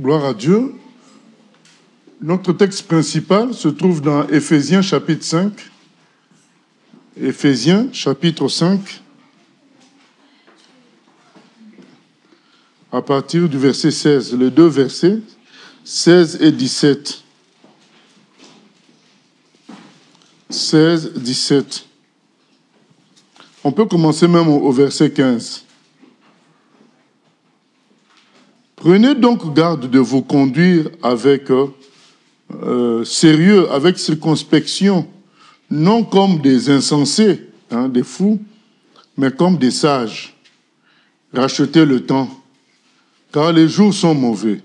Gloire à Dieu. Notre texte principal se trouve dans Éphésiens chapitre 5. Éphésiens chapitre 5, à partir du verset 16. Les deux versets, 16 et 17. 16, 17. On peut commencer même au verset 15. Prenez donc garde de vous conduire avec sérieux, avec circonspection, non comme des insensés, des fous, mais comme des sages. Rachetez le temps, car les jours sont mauvais.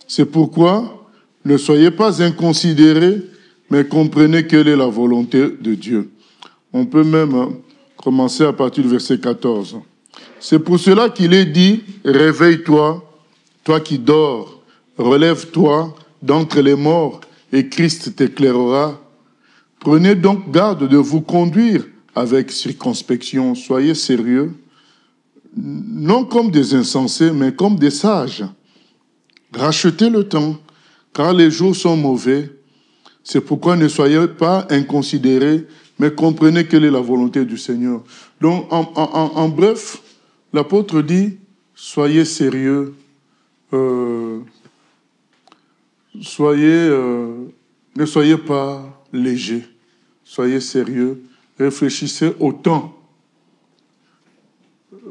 C'est pourquoi ne soyez pas inconsidérés, mais comprenez quelle est la volonté de Dieu. On peut même commencer à partir du verset 14. C'est pour cela qu'il est dit, réveille-toi, toi qui dors, relève-toi d'entre les morts, et Christ t'éclairera. Prenez donc garde de vous conduire avec circonspection, soyez sérieux, non comme des insensés, mais comme des sages. Rachetez le temps, car les jours sont mauvais. C'est pourquoi ne soyez pas inconsidérés, mais comprenez quelle est la volonté du Seigneur. Donc, en bref, l'apôtre dit, soyez sérieux, ne soyez pas légers, soyez sérieux, réfléchissez au temps.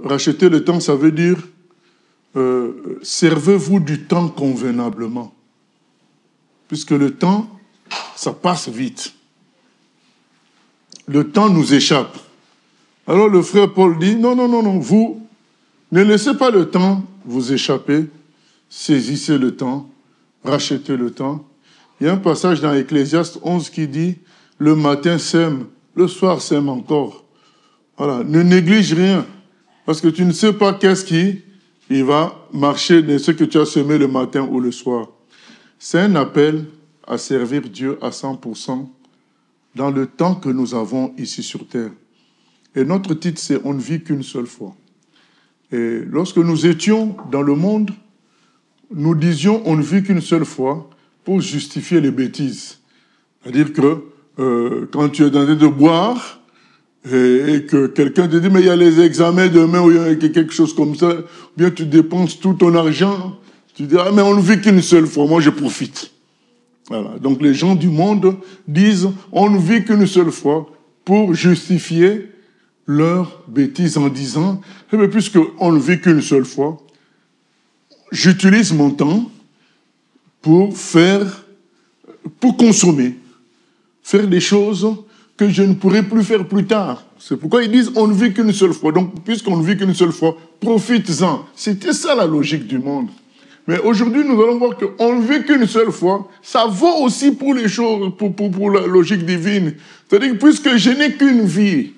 Racheter le temps, ça veut dire, servez-vous du temps convenablement, puisque le temps, ça passe vite. Le temps nous échappe. Alors le frère Paul dit, non, vous ne laissez pas le temps vous échapper, saisissez le temps, rachetez le temps. Il y a un passage dans Ecclésiaste 11 qui dit, le matin sème, le soir sème encore. Voilà, ne néglige rien, parce que tu ne sais pas qu'est-ce qui va marcher de ce que tu as semé le matin ou le soir. C'est un appel à servir Dieu à 100% dans le temps que nous avons ici sur terre. Et notre titre, c'est « On ne vit qu'une seule fois ». Et lorsque nous étions dans le monde, nous disions « On ne vit qu'une seule fois » pour justifier les bêtises. C'est-à-dire que quand tu es en train de boire et que quelqu'un te dit « Mais il y a les examens demain » ou il y a quelque chose comme ça, ou bien tu dépenses tout ton argent, tu dis « Ah, mais on ne vit qu'une seule fois, moi je profite ». Voilà. Donc les gens du monde disent « On ne vit qu'une seule fois » pour justifier leur bêtise en disant « Eh bien, puisqu'on ne vit qu'une seule fois, j'utilise mon temps pour consommer, faire des choses que je ne pourrai plus faire plus tard. » C'est pourquoi ils disent « On ne vit qu'une seule fois. » Donc, puisqu'on ne vit qu'une seule fois, profites-en. C'était ça la logique du monde. Mais aujourd'hui, nous allons voir qu'on ne vit qu'une seule fois. Ça vaut aussi pour les choses, pour la logique divine. C'est-à-dire que puisque je n'ai qu'une vie,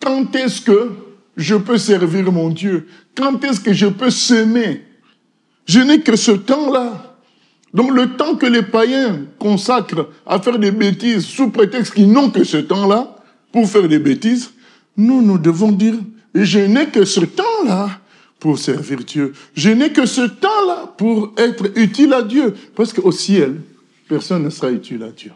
quand est-ce que je peux servir mon Dieu? Quand est-ce que je peux s'aimer? Je n'ai que ce temps-là. Donc le temps que les païens consacrent à faire des bêtises sous prétexte qu'ils n'ont que ce temps-là pour faire des bêtises, nous devons dire, je n'ai que ce temps-là pour servir Dieu. Je n'ai que ce temps-là pour être utile à Dieu. Parce qu'au ciel, personne ne sera utile à Dieu.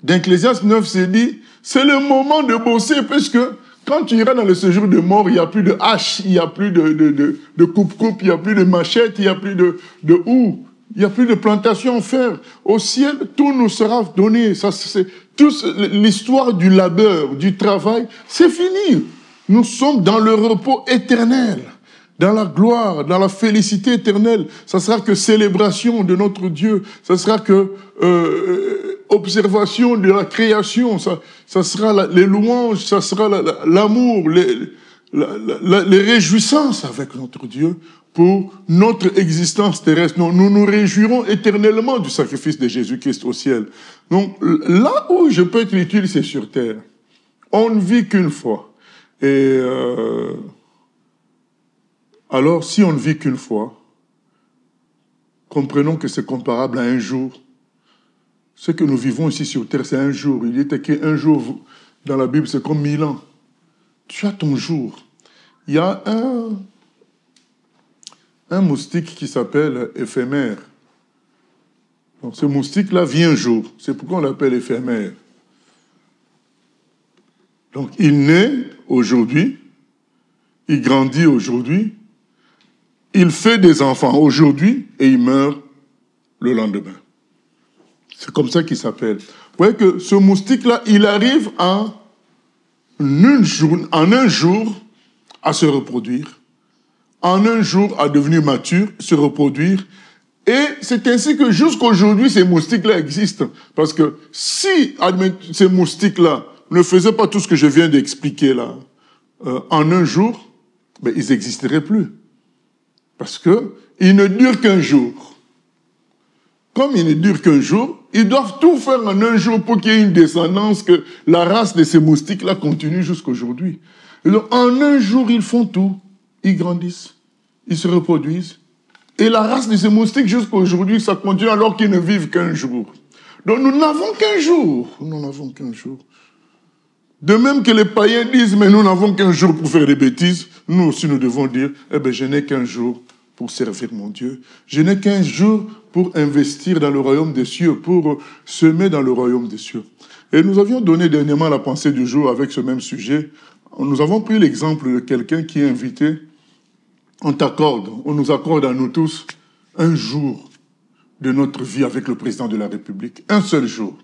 Dans Ecclésiaste 9, c'est dit, c'est le moment de bosser, puisque quand tu iras dans le séjour de mort, il n'y a plus de hache, il n'y a plus de coupe-coupe, il n'y a plus de machette, il n'y a plus de houe, il n'y a plus de plantation à faire. Au ciel, tout nous sera donné. Ça, c'est l'histoire du labeur, du travail, c'est fini. Nous sommes dans le repos éternel, dans la gloire, dans la félicité éternelle. Ça sera que célébration de notre Dieu. Ça sera que observation de la création. Ça sera les louanges, ça sera l'amour, les réjouissances avec notre Dieu pour notre existence terrestre. Nous nous réjouirons éternellement du sacrifice de Jésus-Christ au ciel. Donc là où je peux être utile, c'est sur terre. On ne vit qu'une fois. Et alors, si on ne vit qu'une fois, comprenons que c'est comparable à un jour. Ce que nous vivons ici sur terre, c'est un jour. Il est écrit un jour dans la Bible, c'est comme 1000 ans. Tu as ton jour. Il y a un moustique qui s'appelle éphémère. Donc ce moustique-là vit un jour. C'est pourquoi on l'appelle éphémère. Donc il naît aujourd'hui, il grandit aujourd'hui, il fait des enfants aujourd'hui et il meurt le lendemain. C'est comme ça qu'il s'appelle. Vous voyez que ce moustique-là, il arrive en un jour à se reproduire, en un jour à devenir mature, se reproduire. Et c'est ainsi que jusqu'aujourd'hui, ces moustiques-là existent. Parce que si ces moustiques-là ne faisaient pas tout ce que je viens d'expliquer là, en un jour, ben, ils n'existeraient plus. Parce qu'ils ne durent qu'un jour. Comme ils ne durent qu'un jour, ils doivent tout faire en un jour pour qu'il y ait une descendance, que la race de ces moustiques-là continue jusqu'aujourd'hui. Et donc, en un jour, ils font tout. Ils grandissent, ils se reproduisent. Et la race de ces moustiques, jusqu'aujourd'hui, ça continue alors qu'ils ne vivent qu'un jour. Donc, nous n'avons qu'un jour. Nous n'avons qu'un jour. De même que les païens disent, mais nous n'avons qu'un jour pour faire des bêtises, nous aussi nous devons dire, eh bien, je n'ai qu'un jour pour servir mon Dieu. Je n'ai qu'un jour pour investir dans le royaume des cieux, pour semer dans le royaume des cieux. Et nous avions donné dernièrement la pensée du jour avec ce même sujet. Nous avons pris l'exemple de quelqu'un qui est invité. On nous accorde à nous tous un jour de notre vie avec le président de la République. Un seul jour.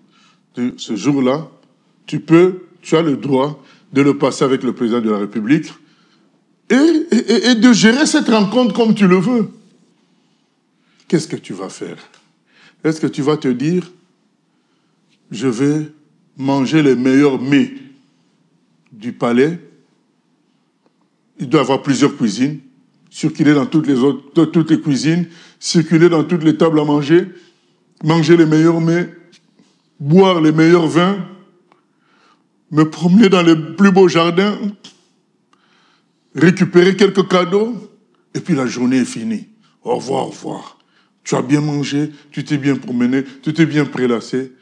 Ce jour-là, tu as le droit de le passer avec le président de la République et de gérer cette rencontre comme tu le veux. Qu'est-ce que tu vas faire? Est-ce que tu vas te dire, je vais manger les meilleurs mets du palais? Il doit y avoir plusieurs cuisines, circuler dans toutes les cuisines, circuler dans toutes les tables à manger les meilleurs mets, boire les meilleurs vins, me promener dans les plus beaux jardins, récupérer quelques cadeaux, et puis la journée est finie. Au revoir, au revoir. Tu as bien mangé, tu t'es bien promené, tu t'es bien prélassé.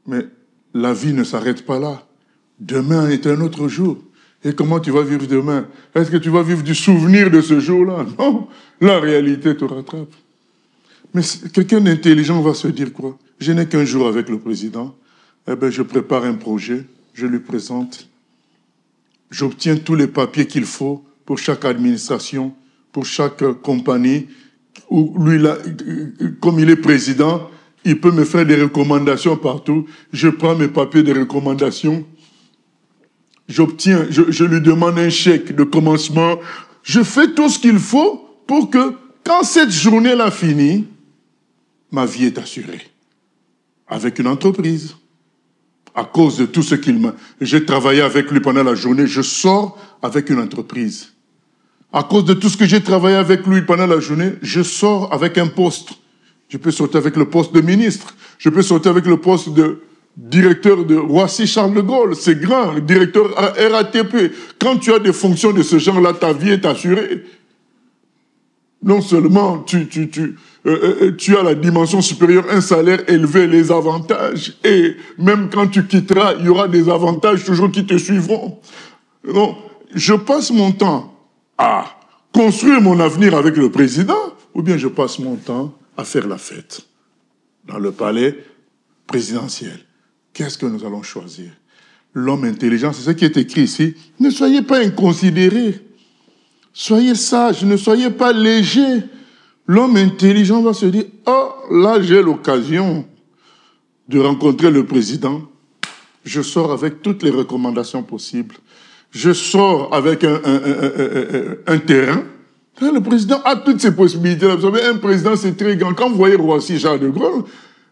Mais la vie ne s'arrête pas là. Demain est un autre jour. Et comment tu vas vivre demain? Est-ce que tu vas vivre du souvenir de ce jour-là? Non, la réalité te rattrape. Mais quelqu'un d'intelligent va se dire quoi? Je n'ai qu'un jour avec le président. Eh bien, je prépare un projet, je lui présente. J'obtiens tous les papiers qu'il faut pour chaque administration, pour chaque compagnie. Où lui, là, comme il est président, il peut me faire des recommandations partout. Je prends mes papiers de recommandation. Je lui demande un chèque de commencement. Je fais tout ce qu'il faut pour que, quand cette journée-là finit, ma vie est assurée. Avec une entreprise. À cause de tout ce qu'il m'a... J'ai travaillé avec lui pendant la journée, je sors avec une entreprise. À cause de tout ce que j'ai travaillé avec lui pendant la journée, je sors avec un poste. Je peux sortir avec le poste de ministre. Je peux sortir avec le poste de directeur de Roissy Charles de Gaulle. C'est grand, directeur RATP. Quand tu as des fonctions de ce genre-là, ta vie est assurée. Non seulement tu as la dimension supérieure, un salaire élevé, les avantages, et même quand tu quitteras, il y aura des avantages toujours qui te suivront. Donc, je passe mon temps à construire mon avenir avec le président, ou bien je passe mon temps à faire la fête dans le palais présidentiel. Qu'est-ce que nous allons choisir? L'homme intelligent, c'est ce qui est écrit ici. Ne soyez pas inconsidérés. Soyez sages, ne soyez pas légers. L'homme intelligent va se dire, oh, là j'ai l'occasion de rencontrer le président. Je sors avec toutes les recommandations possibles. Je sors avec un terrain. Le président a toutes ces possibilités. Vous savez, un président, c'est très grand. Quand vous voyez Roissy Charles de Gaulle,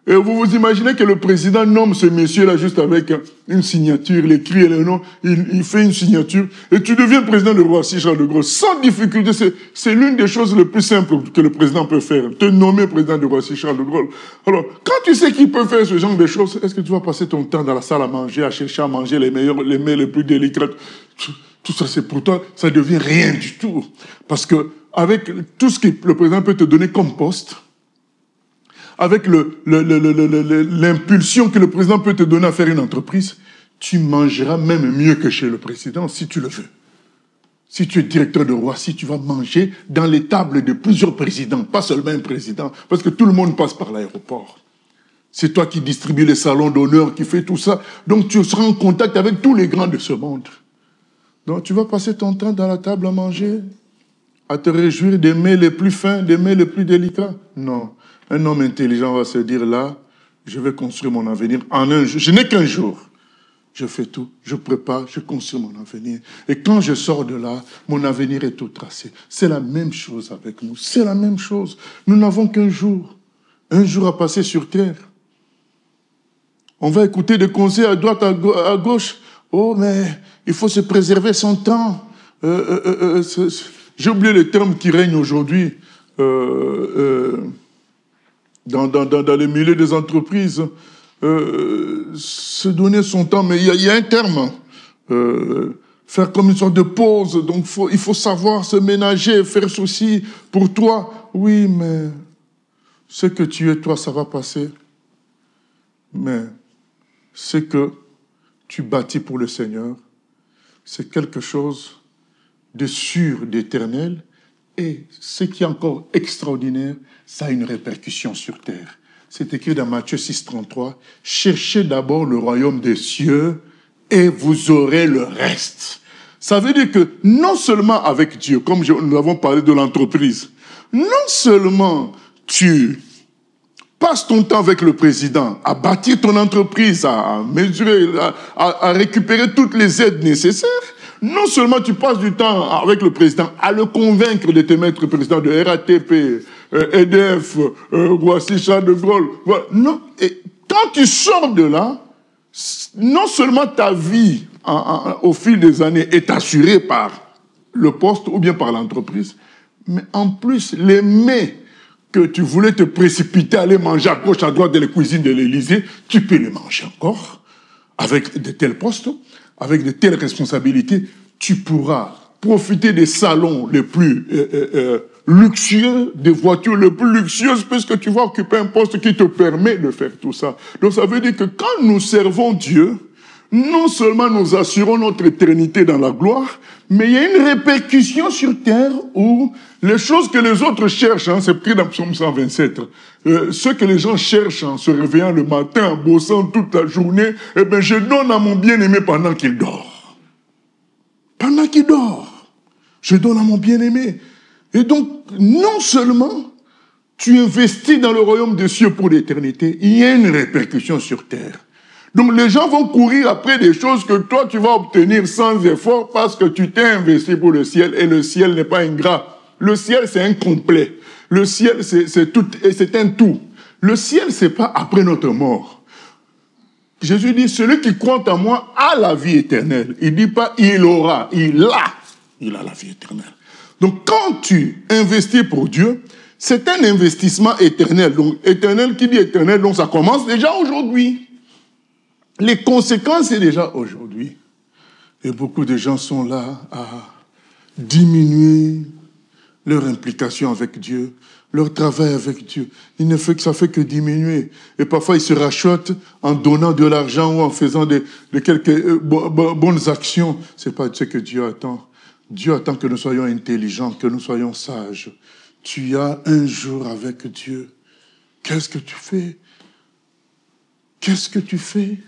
et vous vous imaginez que le président nomme ce monsieur-là juste avec une signature, il écrit le nom, il fait une signature, et tu deviens président de Roissy Charles de Gaulle, sans difficulté. C'est l'une des choses les plus simples que le président peut faire, te nommer président de Roissy Charles de Gaulle. Alors, quand tu sais qu'il peut faire ce genre de choses, est-ce que tu vas passer ton temps dans la salle à manger, à chercher à manger les mets les plus délicats? Tout ça, c'est pour toi, ça devient rien du tout. Parce que, avec tout ce que le président peut te donner comme poste, avec l'impulsion que le président peut te donner à faire une entreprise, tu mangeras même mieux que chez le président, si tu le veux. Si tu es directeur de Roissy, tu vas manger dans les tables de plusieurs présidents, pas seulement un président, parce que tout le monde passe par l'aéroport. C'est toi qui distribues les salons d'honneur, qui fais tout ça. Donc tu seras en contact avec tous les grands de ce monde. Donc tu vas passer ton temps dans la table à manger, à te réjouir des mets les plus fins, des mets les plus délicats. Non. Un homme intelligent va se dire là, je vais construire mon avenir en un jour. Je n'ai qu'un jour. Je fais tout, je prépare, je construis mon avenir. Et quand je sors de là, mon avenir est tout tracé. C'est la même chose avec nous. C'est la même chose. Nous n'avons qu'un jour. Un jour à passer sur terre. On va écouter des conseils à droite, à gauche. Oh, mais il faut se préserver son temps. J'ai oublié les termes qui règnent aujourd'hui dans les milieux des entreprises. Se donner son temps, mais il y a un terme. Faire comme une sorte de pause. Donc il faut savoir se ménager, faire ceci pour toi. Oui, mais ce que tu es, toi, ça va passer. Mais ce que tu bâtis pour le Seigneur, c'est quelque chose de sûr, d'éternel. Et ce qui est encore extraordinaire, ça a une répercussion sur terre. C'est écrit dans Matthieu 6, 33. « Cherchez d'abord le royaume des cieux et vous aurez le reste. » Ça veut dire que non seulement avec Dieu, comme nous avons parlé de l'entreprise, non seulement tu passes ton temps avec le président à bâtir ton entreprise, à mesurer, à récupérer toutes les aides nécessaires, non seulement tu passes du temps avec le président à le convaincre de te mettre président de RATP, EDF, Roissy, Charles de Gaulle. Voilà. Non. Et quand tu sors de là, non seulement ta vie au fil des années est assurée par le poste ou bien par l'entreprise, mais en plus, les mets que tu voulais te précipiter, aller manger à gauche, à droite de la cuisine de l'Élysée, tu peux les manger encore avec de tels postes, avec de telles responsabilités. Tu pourras profiter des salons les plus luxueux, des voitures les plus luxueuses, puisque tu vas occuper un poste qui te permet de faire tout ça. Donc ça veut dire que quand nous servons Dieu, non seulement nous assurons notre éternité dans la gloire, mais il y a une répercussion sur terre où les choses que les autres cherchent, c'est écrit dans Psaume 127, ce que les gens cherchent en se réveillant le matin, en bossant toute la journée, eh bien je donne à mon bien-aimé pendant qu'il dort. Pendant qu'il dort, je donne à mon bien-aimé. Et donc, non seulement tu investis dans le royaume des cieux pour l'éternité, il y a une répercussion sur terre. Donc les gens vont courir après des choses que toi tu vas obtenir sans effort parce que tu t'es investi pour le ciel et le ciel n'est pas ingrat. Le ciel c'est incomplet. Le ciel c'est un tout. Le ciel c'est pas après notre mort. Jésus dit celui qui croit en moi a la vie éternelle. Il dit pas il aura, il a la vie éternelle. Donc quand tu investis pour Dieu, c'est un investissement éternel. Donc éternel qui dit éternel, donc ça commence déjà aujourd'hui. Les conséquences, c'est déjà aujourd'hui. Et beaucoup de gens sont là à diminuer leur implication avec Dieu, leur travail avec Dieu. Il ne fait que ça fait que diminuer. Et parfois, ils se rachotent en donnant de l'argent ou en faisant de quelques bonnes actions. Ce n'est pas ce que Dieu attend. Dieu attend que nous soyons intelligents, que nous soyons sages. Tu as un jour avec Dieu. Qu'est-ce que tu fais? Qu'est-ce que tu fais?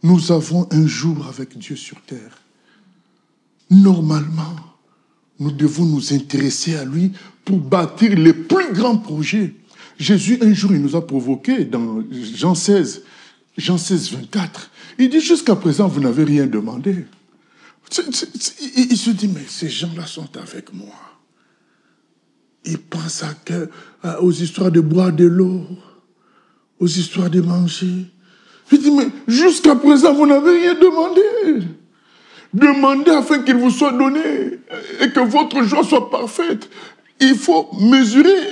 Nous avons un jour avec Dieu sur terre. Normalement, nous devons nous intéresser à lui pour bâtir les plus grands projets. Jésus, un jour, il nous a provoqués dans Jean 16, 24. Il dit, jusqu'à présent, vous n'avez rien demandé. Il se dit, mais ces gens-là sont avec moi. Ils pensent aux histoires de boire de l'eau, aux histoires de manger. Je dis, mais jusqu'à présent, vous n'avez rien demandé. Demandez afin qu'il vous soit donné et que votre joie soit parfaite. Il faut mesurer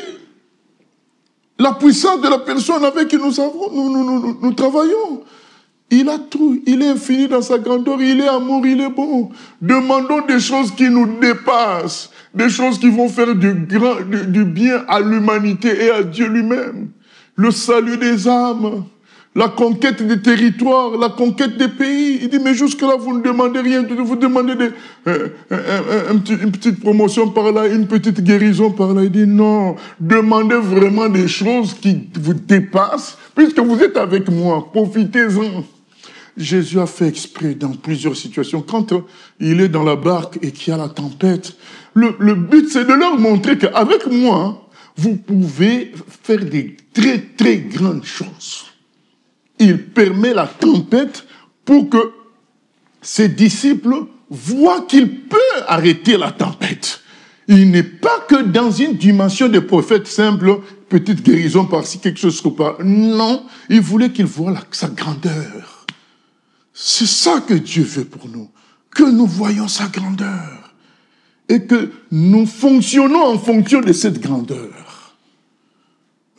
la puissance de la personne avec qui nous travaillons. Il a tout, il est infini dans sa grandeur, il est amour, il est bon. Demandons des choses qui nous dépassent, des choses qui vont faire du bien à l'humanité et à Dieu lui-même. Le salut des âmes. la conquête des territoires, la conquête des pays. Il dit, mais jusque-là, vous ne demandez rien, vous demandez une petite promotion par là, une petite guérison par là. Il dit, non, demandez vraiment des choses qui vous dépassent, puisque vous êtes avec moi, profitez-en. Jésus a fait exprès dans plusieurs situations. Quand il est dans la barque et qu'il y a la tempête, le but, c'est de leur montrer qu'avec moi, vous pouvez faire des très, très grandes choses. Il permet la tempête pour que ses disciples voient qu'il peut arrêter la tempête. Il n'est pas que dans une dimension de prophète simple, petite guérison par-ci, quelque chose comme ça. Non, il voulait qu'ils voient sa grandeur. C'est ça que Dieu veut pour nous, que nous voyons sa grandeur et que nous fonctionnons en fonction de cette grandeur.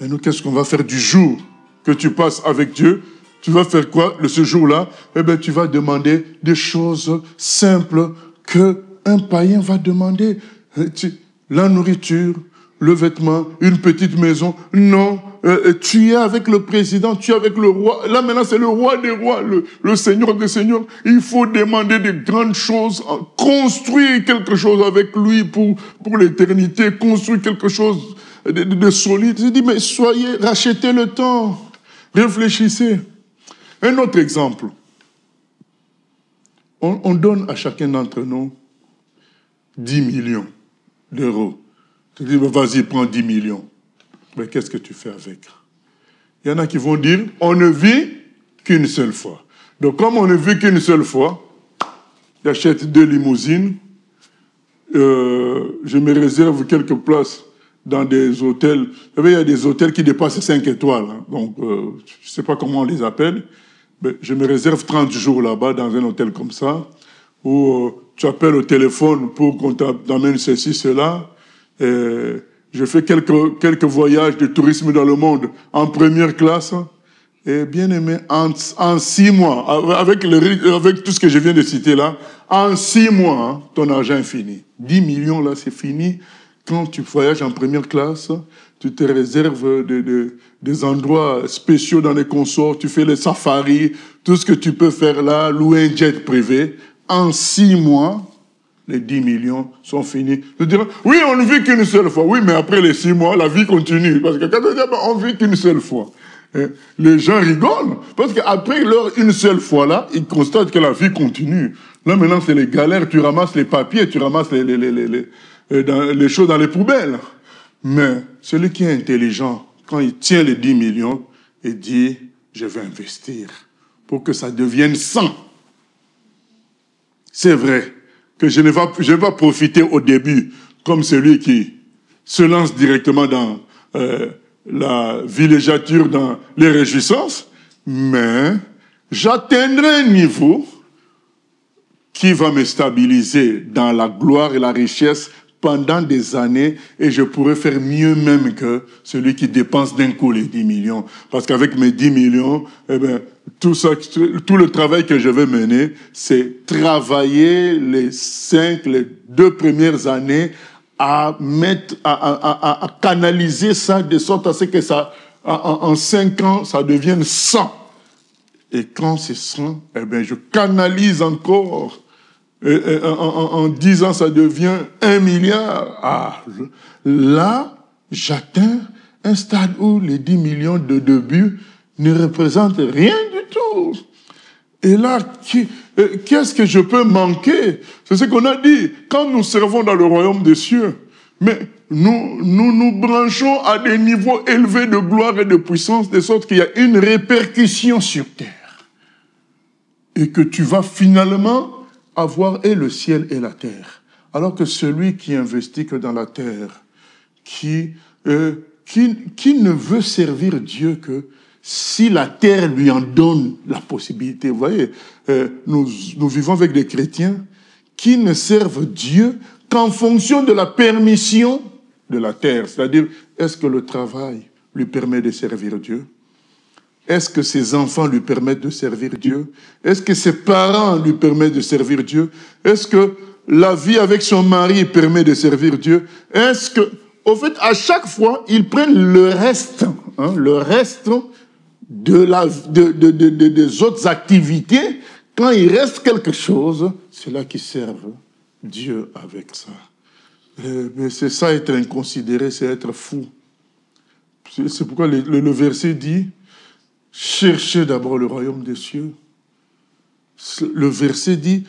Mais nous, qu'est-ce qu'on va faire du jour que tu passes avec Dieu? Tu vas faire quoi ce jour-là? Eh bien, tu vas demander des choses simples qu'un païen va demander. La nourriture, le vêtement, une petite maison. Non, tu es avec le président, tu es avec le roi. Là, maintenant, c'est le roi des rois, le seigneur des seigneurs. Il faut demander de grandes choses, construire quelque chose avec lui pour l'éternité, construire quelque chose de solide. Je dis, mais rachetez le temps, réfléchissez. Un autre exemple. On donne à chacun d'entre nous 10 millions d'euros. Tu dis, vas-y, prends 10 millions. Mais qu'est-ce que tu fais avec? Il y en a qui vont dire, on ne vit qu'une seule fois. Donc, comme on ne vit qu'une seule fois, j'achète 2 limousines, je me réserve quelques places dans des hôtels. Vous savez, il y a des hôtels qui dépassent 5 étoiles. Hein. Donc, je ne sais pas comment on les appelle. Mais je me réserve 30 jours là-bas dans un hôtel comme ça, où tu appelles au téléphone pour qu'on t'amène ceci, cela. Et je fais quelques voyages de tourisme dans le monde en première classe. Et bien aimé, en 6 mois, avec tout ce que je viens de citer là, en 6 mois, hein, ton argent est fini. 10 millions là, c'est fini. Quand tu voyages en première classe, tu te réserves des endroits spéciaux dans les consorts, tu fais les safaris, tout ce que tu peux faire là, louer un jet privé. En 6 mois, les 10 millions sont finis. Je dirais, oui, on ne vit qu'une seule fois. Oui, mais après les 6 mois, la vie continue. Parce que quand on dit, on vit qu'une seule fois, les gens rigolent. Parce qu'après une seule fois là, ils constatent que la vie continue. Là, maintenant, c'est les galères. Tu ramasses les papiers, tu ramasses les choses dans les poubelles. Mais celui qui est intelligent, quand il tient les 10 millions, il dit, je vais investir pour que ça devienne 100. C'est vrai que je ne vais pas profiter au début comme celui qui se lance directement dans la villégiature, dans les réjouissances, mais j'atteindrai un niveau qui va me stabiliser dans la gloire et la richesse pendant des années, et je pourrais faire mieux même que celui qui dépense d'un coup les 10 millions. Parce qu'avec mes 10 millions, eh ben, tout le travail que je vais mener, c'est travailler les 2 premières années à canaliser ça de sorte à ce que ça, en 5 ans, ça devienne 100. Et quand c'est 100, eh ben, je canalise encore. En 10 ans, ça devient 1 milliard. Ah, là, j'atteins un stade où les 10 millions de début ne représentent rien du tout. Et là, qu'est-ce que je peux manquer? C'est ce qu'on a dit. Quand nous servons dans le royaume des cieux, mais nous branchons à des niveaux élevés de gloire et de puissance, de sorte qu'il y a une répercussion sur terre. Et que tu vas finalement avoir et le ciel et la terre. Alors que celui qui investit que dans la terre, qui ne veut servir Dieu que si la terre lui en donne la possibilité. Vous voyez, nous vivons avec des chrétiens qui ne servent Dieu qu'en fonction de la permission de la terre. C'est-à-dire, est-ce que le travail lui permet de servir Dieu? Est-ce que ses enfants lui permettent de servir Dieu? Est-ce que ses parents lui permettent de servir Dieu? Est-ce que la vie avec son mari permet de servir Dieu? Est-ce que, au fait, à chaque fois, ils prennent le reste des autres activités, quand il reste quelque chose, c'est là qu'ils servent Dieu avec ça. Mais c'est ça, être inconsidéré, c'est être fou. C'est pourquoi le verset dit, cherchez d'abord le royaume des cieux. Le verset dit,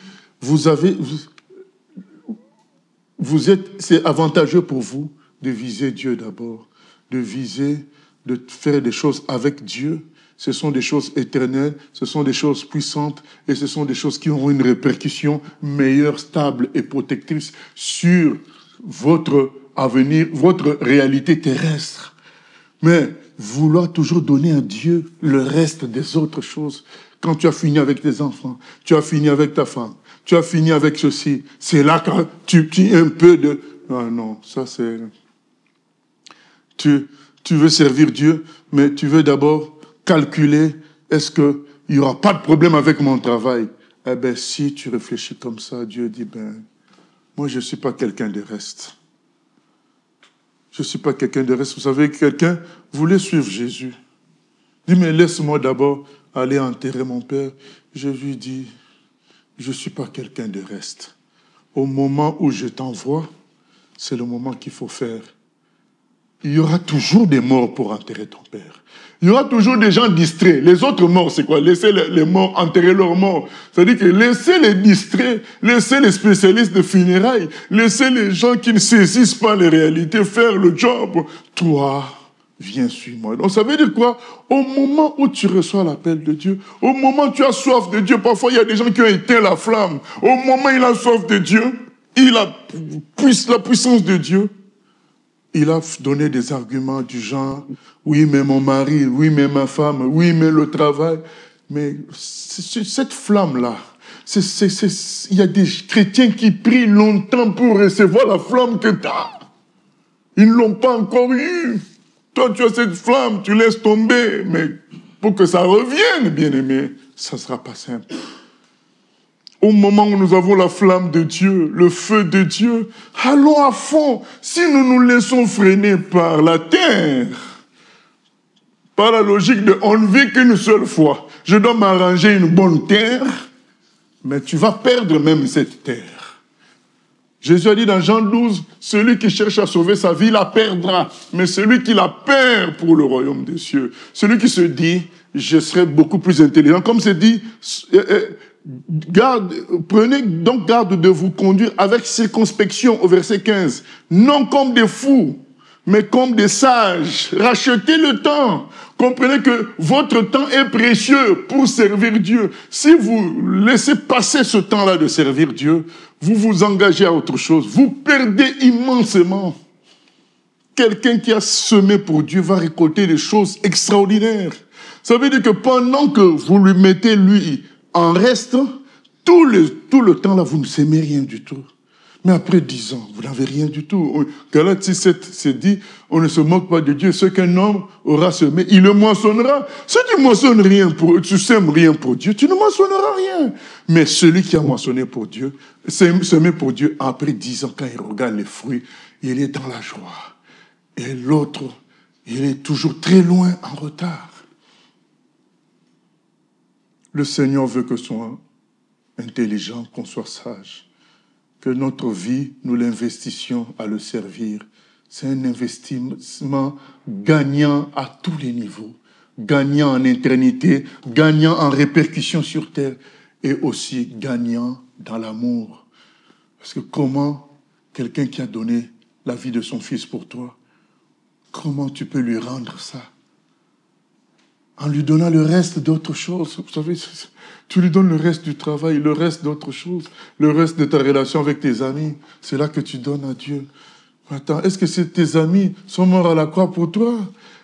c'est avantageux pour vous de viser Dieu d'abord, de faire des choses avec Dieu. Ce sont des choses éternelles, ce sont des choses puissantes et ce sont des choses qui auront une répercussion meilleure, stable et protectrice sur votre avenir, votre réalité terrestre. Mais vouloir toujours donner à Dieu le reste des autres choses, quand tu as fini avec tes enfants, tu as fini avec ta femme, tu as fini avec ceci, c'est là que tu un peu de... Non, ça c'est... Tu veux servir Dieu, mais tu veux d'abord calculer, est-ce qu'il n'y aura pas de problème avec mon travail? Eh bien, si tu réfléchis comme ça, Dieu dit, moi je ne suis pas quelqu'un de reste. Je ne suis pas quelqu'un de reste. Vous savez, quelqu'un voulait suivre Jésus. Il dit, mais laisse-moi d'abord aller enterrer mon père. Jésus dit, je ne suis pas quelqu'un de reste. Au moment où je t'envoie, c'est le moment qu'il faut faire. Il y aura toujours des morts pour enterrer ton père. Il y aura toujours des gens distraits. Les autres morts, c'est quoi? Laissez les morts enterrer leurs morts. C'est-à-dire que laissez les distraits, laissez les spécialistes de funérailles, laissez les gens qui ne saisissent pas les réalités faire le job. Toi, viens, suis-moi. Donc ça veut dire quoi? Au moment où tu reçois l'appel de Dieu, au moment où tu as soif de Dieu, parfois il y a des gens qui ont éteint la flamme. Au moment où il a soif de Dieu, il a la puissance de Dieu. Il a donné des arguments du genre, oui, mais mon mari, oui, mais ma femme, oui, mais le travail. Mais cette flamme-là, il y a des chrétiens qui prient longtemps pour recevoir la flamme que tu as. Ils ne l'ont pas encore eue. Toi, tu as cette flamme, tu laisses tomber. Mais pour que ça revienne, bien-aimé, ça ne sera pas simple. Au moment où nous avons la flamme de Dieu, le feu de Dieu, allons à fond. Si nous nous laissons freiner par la terre, par la logique de on ne vit qu'une seule fois, je dois m'arranger une bonne terre, mais tu vas perdre même cette terre. Jésus a dit dans Jean 12, celui qui cherche à sauver sa vie la perdra, mais celui qui la perd pour le royaume des cieux, celui qui se dit, je serai beaucoup plus intelligent, comme c'est dit, prenez donc garde de vous conduire avec circonspection au verset 15. Non comme des fous, mais comme des sages. Rachetez le temps. Comprenez que votre temps est précieux pour servir Dieu. Si vous laissez passer ce temps-là de servir Dieu, vous vous engagez à autre chose. Vous perdez immensément. Quelqu'un qui a semé pour Dieu va récolter des choses extraordinaires. Ça veut dire que pendant que vous lui mettez, lui, en reste, tout le temps là, vous ne s'aimez rien du tout. Mais après 10 ans, vous n'avez rien du tout. Galates 6:7, c'est dit, on ne se moque pas de Dieu. Ce qu'un homme aura semé, il le moissonnera. Si tu moissonnes rien tu sèmes rien pour Dieu, tu ne moissonneras rien. Mais celui qui a moissonné pour Dieu, semé pour Dieu, après 10 ans, quand il regarde les fruits, il est dans la joie. Et l'autre, il est toujours très loin en retard. Le Seigneur veut que soit intelligent, qu'on soit sage, que notre vie, nous l'investissions à le servir. C'est un investissement gagnant à tous les niveaux, gagnant en éternité, gagnant en répercussions sur terre et aussi gagnant dans l'amour. Parce que comment quelqu'un qui a donné la vie de son fils pour toi, comment tu peux lui rendre ça? En lui donnant le reste d'autre chose. Vous savez, tu lui donnes le reste du travail, le reste d'autre chose, le reste de ta relation avec tes amis. C'est là que tu donnes à Dieu. Attends, est-ce que tes amis sont morts à la croix pour toi?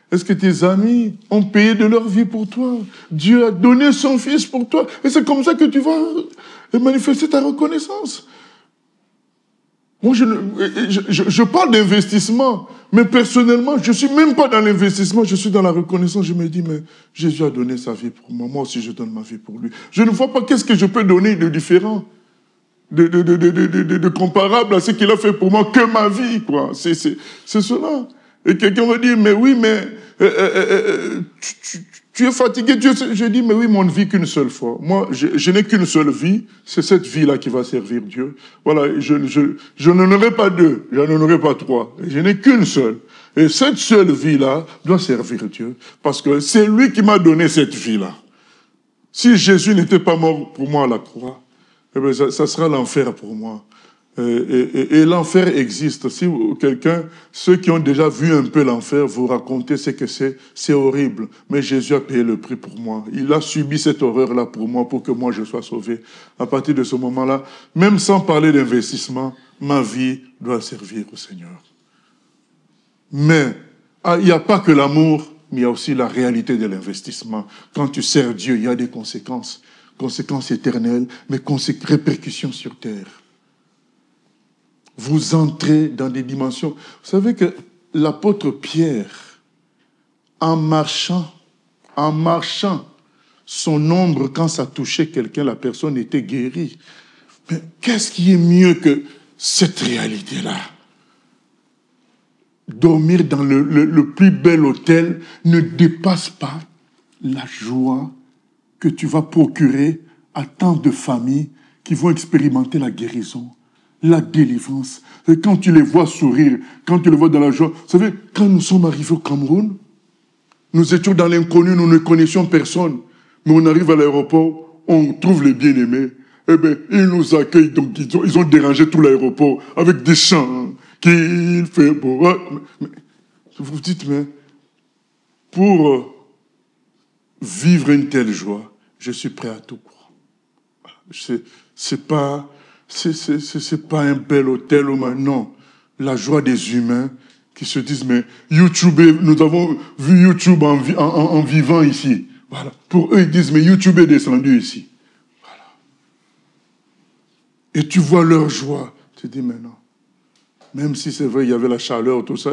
Est-ce que tes amis ont payé de leur vie pour toi? Dieu a donné son fils pour toi. Et c'est comme ça que tu vas manifester ta reconnaissance. Moi, je parle d'investissement, mais personnellement, je ne suis même pas dans l'investissement, je suis dans la reconnaissance. Je me dis, mais Jésus a donné sa vie pour moi, moi aussi je donne ma vie pour lui. Je ne vois pas qu'est-ce que je peux donner de différent, de comparable à ce qu'il a fait pour moi que ma vie, quoi. C'est cela. Et quelqu'un va dire, mais oui, mais tu es fatigué. Je dis, mais oui, mais on ne vit qu'une seule fois. Moi, je n'ai qu'une seule vie. C'est cette vie-là qui va servir Dieu. Voilà, je n'en aurai pas deux, je n'en aurai pas trois. Je n'ai qu'une seule. Et cette seule vie-là doit servir Dieu. Parce que c'est lui qui m'a donné cette vie-là. Si Jésus n'était pas mort pour moi à la croix, eh bien, ça sera l'enfer pour moi. Et l'enfer existe. Si ceux qui ont déjà vu un peu l'enfer, vous racontez ce que c'est horrible. Mais Jésus a payé le prix pour moi. Il a subi cette horreur-là pour moi, pour que moi je sois sauvé. À partir de ce moment-là, même sans parler d'investissement, ma vie doit servir au Seigneur. Mais il n'y a pas que l'amour, mais il y a aussi la réalité de l'investissement. Quand tu sers Dieu, il y a des conséquences. Conséquences éternelles, mais répercussions sur terre. Vous entrez dans des dimensions. Vous savez que l'apôtre Pierre, en marchant, son ombre, quand ça touchait quelqu'un, la personne était guérie. Mais qu'est-ce qui est mieux que cette réalité-là? Dormir dans le plus bel hôtel ne dépasse pas la joie que tu vas procurer à tant de familles qui vont expérimenter la guérison, la délivrance. Et quand tu les vois sourire, quand tu les vois dans la joie, vous savez, quand nous sommes arrivés au Cameroun, nous étions dans l'inconnu, nous ne connaissions personne. Mais on arrive à l'aéroport, on trouve les bien-aimés. Eh bien, ils nous accueillent, donc ils ont dérangé tout l'aéroport avec des chants. Hein, qu'il fait beau. Mais, vous vous dites, mais pour vivre une telle joie, je suis prêt à tout croire. C'est pas un bel hôtel ou non. La joie des humains qui se disent, mais YouTube, nous avons vu YouTube en vivant ici. Voilà. Pour eux, ils disent, mais YouTube est descendu ici. Voilà. Et tu vois leur joie. Tu dis, mais non. Même si c'est vrai, il y avait la chaleur, tout ça,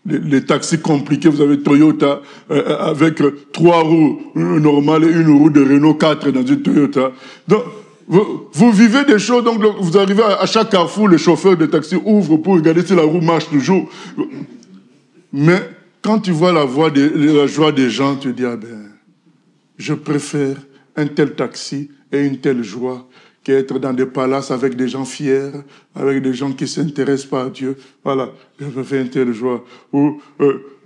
les taxis compliqués, vous avez Toyota avec 3 roues normales et 1 roue de Renault 4 dans une Toyota. Donc, vous vivez des choses, donc vous arrivez à chaque carrefour, le chauffeur de taxi ouvre pour regarder si la roue marche toujours. Mais quand tu vois la joie des gens, tu dis, ah ben, je préfère un tel taxi et une telle joie qu'être dans des palaces avec des gens fiers, avec des gens qui ne s'intéressent pas à Dieu. Voilà, je préfère une telle joie. Ou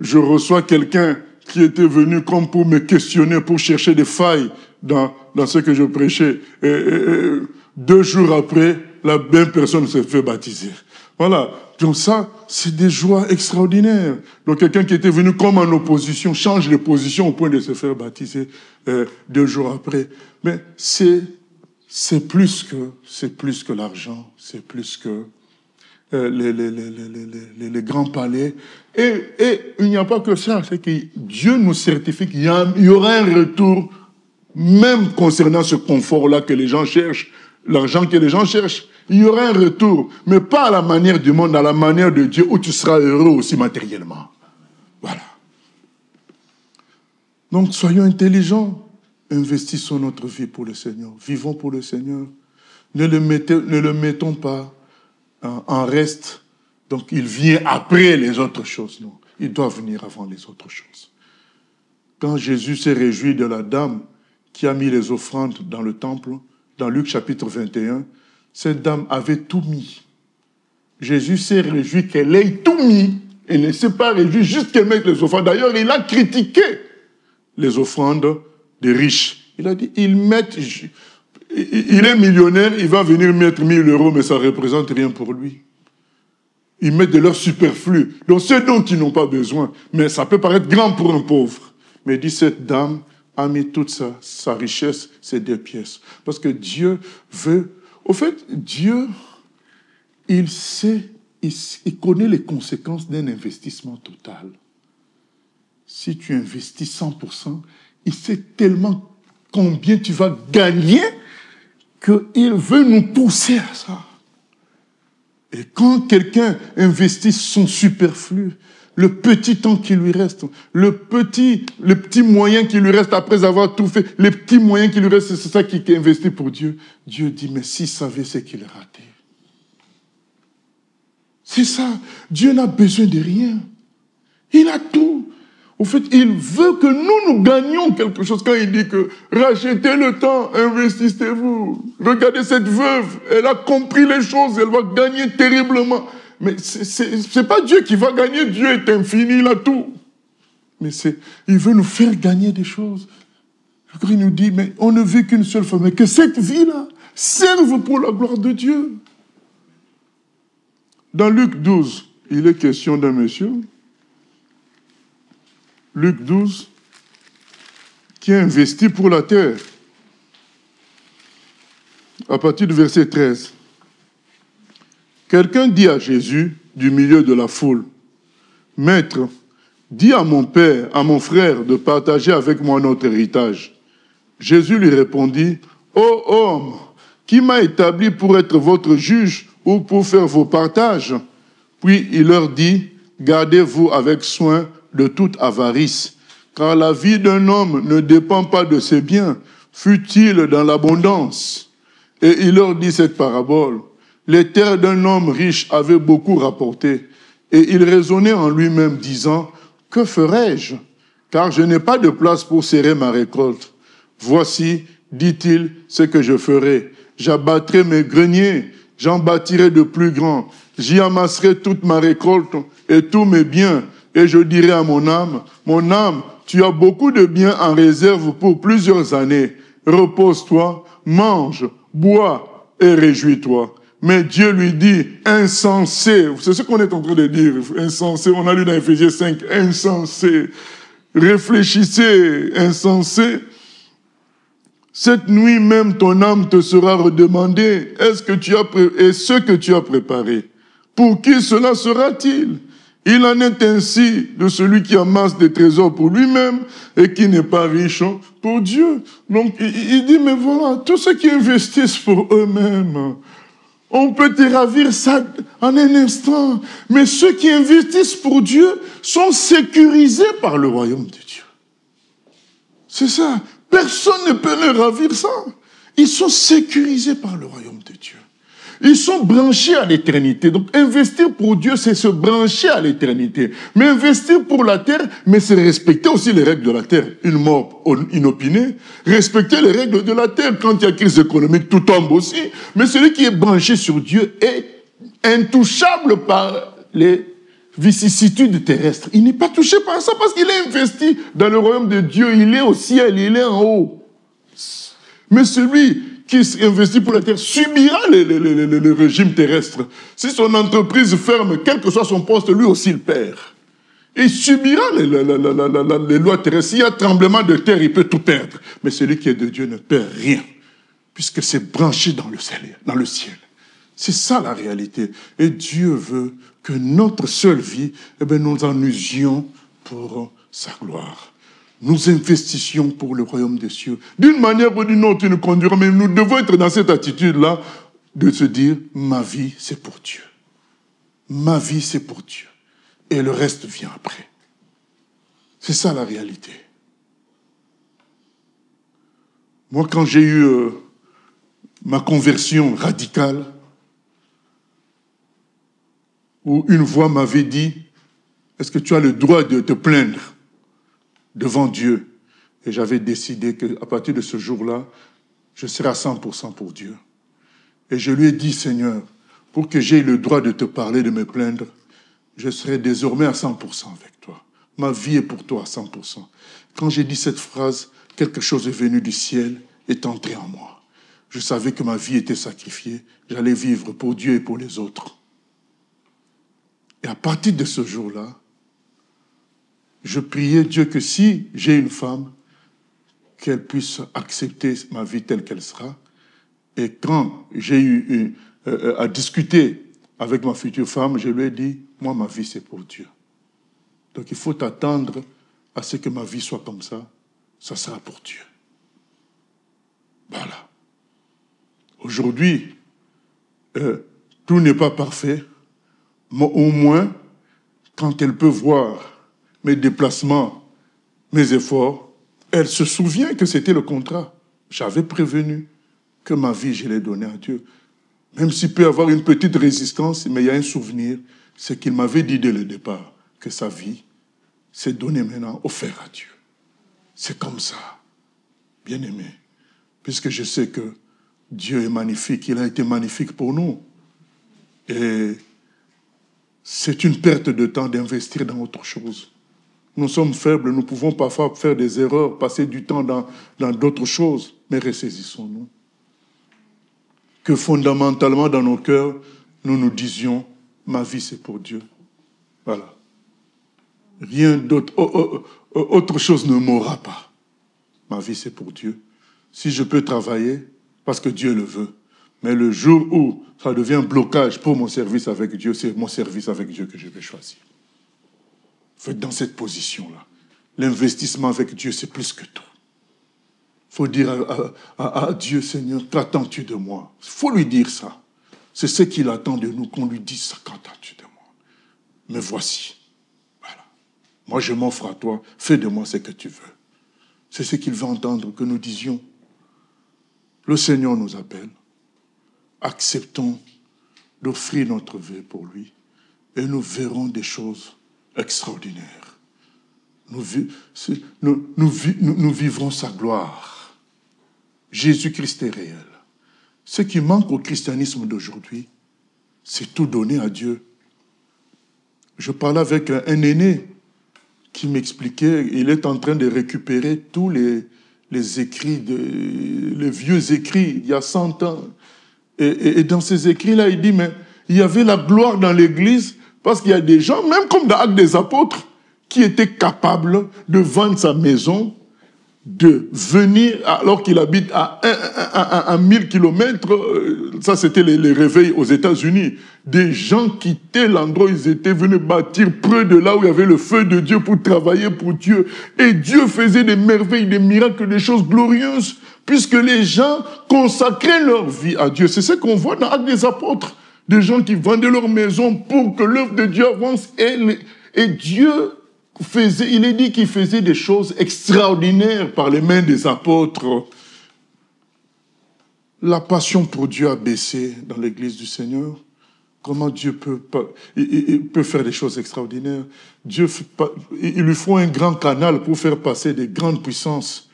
je reçois quelqu'un qui était venu comme pour me questionner, pour chercher des failles dans ce que je prêchais. Et 2 jours après, la même personne s'est fait baptiser. Voilà. Donc ça, c'est des joies extraordinaires. Donc quelqu'un qui était venu comme en opposition change de position au point de se faire baptiser 2 jours après. Mais c'est plus que l'argent, c'est plus que les grands palais. Et il n'y a pas que ça, c'est que Dieu nous certifie qu'il y aura un retour, même concernant ce confort-là que les gens cherchent, l'argent que les gens cherchent. Il y aura un retour, mais pas à la manière du monde, à la manière de Dieu, où tu seras heureux aussi matériellement. Voilà. Donc soyons intelligents. Investissons notre vie pour le Seigneur. Vivons pour le Seigneur. Ne le mettons pas en reste. Donc, il vient après les autres choses. Non, il doit venir avant les autres choses. Quand Jésus s'est réjoui de la dame qui a mis les offrandes dans le temple, dans Luc chapitre 21, cette dame avait tout mis. Jésus s'est réjoui qu'elle ait tout mis et ne s'est pas réjoui juste qu'elle mette les offrandes. D'ailleurs, il a critiqué les offrandes des riches. Il a dit, il est millionnaire, il va venir mettre 1 000 €, mais ça ne représente rien pour lui. Ils mettent de leur superflu, donc ce dont ils n'ont pas besoin. Mais ça peut paraître grand pour un pauvre. Mais il dit, cette dame a mis toute sa richesse, ces 2 pièces. Parce que Dieu veut... Au fait, Dieu, il connaît les conséquences d'un investissement total. Si tu investis 100%, il sait tellement combien tu vas gagner qu'il veut nous pousser à ça. Et quand quelqu'un investit son superflu, le petit temps qui lui reste, le petit moyen qui lui reste après avoir tout fait, les petits moyens qui lui restent, c'est ça qu'il investit pour Dieu. Dieu dit, mais s'il savait ce qu'il ratait. C'est ça. Dieu n'a besoin de rien. Il a tout. Au fait, il veut que nous gagnions quelque chose. Quand il dit que rachetez le temps, investissez-vous. Regardez cette veuve, elle a compris les choses, elle va gagner terriblement. Mais c'est pas Dieu qui va gagner, Dieu est infini, il a tout. Mais il veut nous faire gagner des choses. Encore il nous dit, mais on ne vit qu'une seule fois, mais que cette vie-là serve pour la gloire de Dieu. Dans Luc 12, il est question d'un monsieur, Luc 12, qui a investi pour la terre. À partir du verset 13. Quelqu'un dit à Jésus, du milieu de la foule, « Maître, dis à mon père, à mon frère, de partager avec moi notre héritage. » Jésus lui répondit, « Ô homme, qui m'a établi pour être votre juge ou pour faire vos partages ?» Puis il leur dit, « Gardez-vous avec soin de toute avarice, car la vie d'un homme ne dépend pas de ses biens, fût-il dans l'abondance. » Et il leur dit cette parabole. Les terres d'un homme riche avaient beaucoup rapporté, et il raisonnait en lui-même, disant, « Que ferai-je? Car je n'ai pas de place pour serrer ma récolte. Voici, dit-il, ce que je ferai. J'abattrai mes greniers, j'en bâtirai de plus grands. J'y amasserai toute ma récolte et tous mes biens. Et je dirai à mon âme, tu as beaucoup de biens en réserve pour plusieurs années. Repose-toi, mange, bois et réjouis-toi. » Mais Dieu lui dit, insensé, c'est ce qu'on est en train de dire, insensé, on a lu dans Éphésiens 5, insensé, réfléchissez, insensé. Cette nuit même, ton âme te sera redemandée. Et ce que tu as préparé, pour qui cela sera-t-il? Il en est ainsi de celui qui amasse des trésors pour lui-même et qui n'est pas riche pour Dieu. Donc, il dit, mais voilà, tous ceux qui investissent pour eux-mêmes, on peut te ravir ça en un instant. Mais ceux qui investissent pour Dieu sont sécurisés par le royaume de Dieu. C'est ça. Personne ne peut leur ravir ça. Ils sont sécurisés par le royaume de Dieu. Ils sont branchés à l'éternité. Donc, investir pour Dieu, c'est se brancher à l'éternité. Mais investir pour la terre, mais c'est respecter aussi les règles de la terre. Une mort inopinée. Respecter les règles de la terre. Quand il y a crise économique, tout tombe aussi. Mais celui qui est branché sur Dieu est intouchable par les vicissitudes terrestres. Il n'est pas touché par ça parce qu'il est investi dans le royaume de Dieu. Il est au ciel, il est en haut. Mais celui qui investit pour la terre subira le régime terrestre. Si son entreprise ferme, quel que soit son poste, lui aussi il perd. Il subira les lois terrestres. S'il y a tremblement de terre, il peut tout perdre. Mais celui qui est de Dieu ne perd rien, puisque c'est branché dans le ciel. C'est ça la réalité. Et Dieu veut que notre seule vie, nous en usions pour sa gloire. Nous investissions pour le royaume des cieux. D'une manière ou d'une autre, nous conduirons, mais nous devons être dans cette attitude-là de se dire, ma vie, c'est pour Dieu. Ma vie, c'est pour Dieu. Et le reste vient après. C'est ça la réalité. Moi, quand j'ai eu ma conversion radicale, où une voix m'avait dit, est-ce que tu as le droit de te plaindre devant Dieu? Et j'avais décidé qu'à partir de ce jour-là, je serai à 100% pour Dieu. Et je lui ai dit, Seigneur, pour que j'aie le droit de te parler, de me plaindre, je serai désormais à 100% avec toi. Ma vie est pour toi à 100%. Quand j'ai dit cette phrase, quelque chose est venu du ciel, est entré en moi. Je savais que ma vie était sacrifiée. J'allais vivre pour Dieu et pour les autres. Et à partir de ce jour-là, je priais Dieu que si j'ai une femme, qu'elle puisse accepter ma vie telle qu'elle sera. Et quand j'ai eu à discuter avec ma future femme, je lui ai dit, moi, ma vie, c'est pour Dieu. Donc, il faut attendre à ce que ma vie soit comme ça. Ça sera pour Dieu. Voilà. Aujourd'hui, tout n'est pas parfait, mais au moins, quand elle peut voir mes déplacements, mes efforts, elle se souvient que c'était le contrat. J'avais prévenu que ma vie, je l'ai donnée à Dieu. Même s'il peut y avoir une petite résistance, mais il y a un souvenir c'est qu'il m'avait dit dès le départ que sa vie s'est donnée maintenant, offerte à Dieu. C'est comme ça, bien-aimé, puisque je sais que Dieu est magnifique, il a été magnifique pour nous. Et c'est une perte de temps d'investir dans autre chose. Nous sommes faibles, nous pouvons parfois faire des erreurs, passer du temps dans d'autres choses, mais ressaisissons-nous. Que fondamentalement dans nos cœurs, nous nous disions, ma vie c'est pour Dieu. Voilà. Rien d'autre, autre chose ne m'aura pas. Ma vie c'est pour Dieu. Si je peux travailler, parce que Dieu le veut. Mais le jour où ça devient un blocage pour mon service avec Dieu, c'est mon service avec Dieu que je vais choisir. Faites dans cette position-là. L'investissement avec Dieu, c'est plus que tout. Il faut dire à Dieu, Seigneur, qu'attends-tu de moi? Il faut lui dire ça. C'est ce qu'il attend de nous, qu'on lui dise ça, qu'attends-tu de moi? Mais voici. Voilà. Moi, je m'offre à toi. Fais de moi ce que tu veux. C'est ce qu'il veut entendre, que nous disions. Le Seigneur nous appelle. Acceptons d'offrir notre vie pour lui et nous verrons des choses extraordinaires. Nous vivrons sa gloire. Jésus-Christ est réel. Ce qui manque au christianisme d'aujourd'hui, c'est tout donner à Dieu. Je parlais avec un aîné qui m'expliquait, il est en train de récupérer tous les écrits, les vieux écrits, il y a 100 ans. Et dans ces écrits-là, il dit, mais il y avait la gloire dans l'Église, parce qu'il y a des gens, même comme dans l'Acte des Apôtres, qui étaient capables de vendre sa maison, de venir, alors qu'il habite à 1000 kilomètres, ça c'était les réveils aux États-Unis, des gens quittaient l'endroit où ils étaient venus bâtir près de là où il y avait le feu de Dieu pour travailler pour Dieu. Et Dieu faisait des merveilles, des miracles, des choses glorieuses, puisque les gens consacraient leur vie à Dieu. C'est ce qu'on voit dans l'Acte des Apôtres, des gens qui vendaient leur maison pour que l'œuvre de Dieu avance, et Dieu faisait, il est dit qu'il faisait des choses extraordinaires par les mains des apôtres. La passion pour Dieu a baissé dans l'Église du Seigneur. Comment Dieu il peut faire des choses extraordinaires? Il lui faut un grand canal pour faire passer des grandes puissances.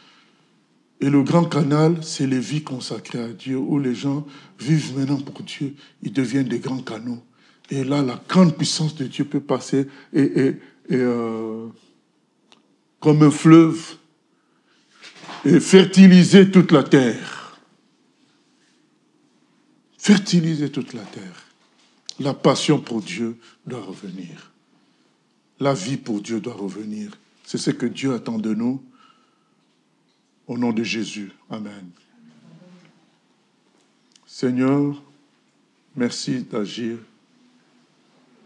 Et le grand canal, c'est les vies consacrées à Dieu, où les gens vivent maintenant pour Dieu. Ils deviennent des grands canaux. Et là, la grande puissance de Dieu peut passer comme un fleuve et fertiliser toute la terre. Fertiliser toute la terre. La passion pour Dieu doit revenir. La vie pour Dieu doit revenir. C'est ce que Dieu attend de nous. Au nom de Jésus. Amen. Seigneur, merci d'agir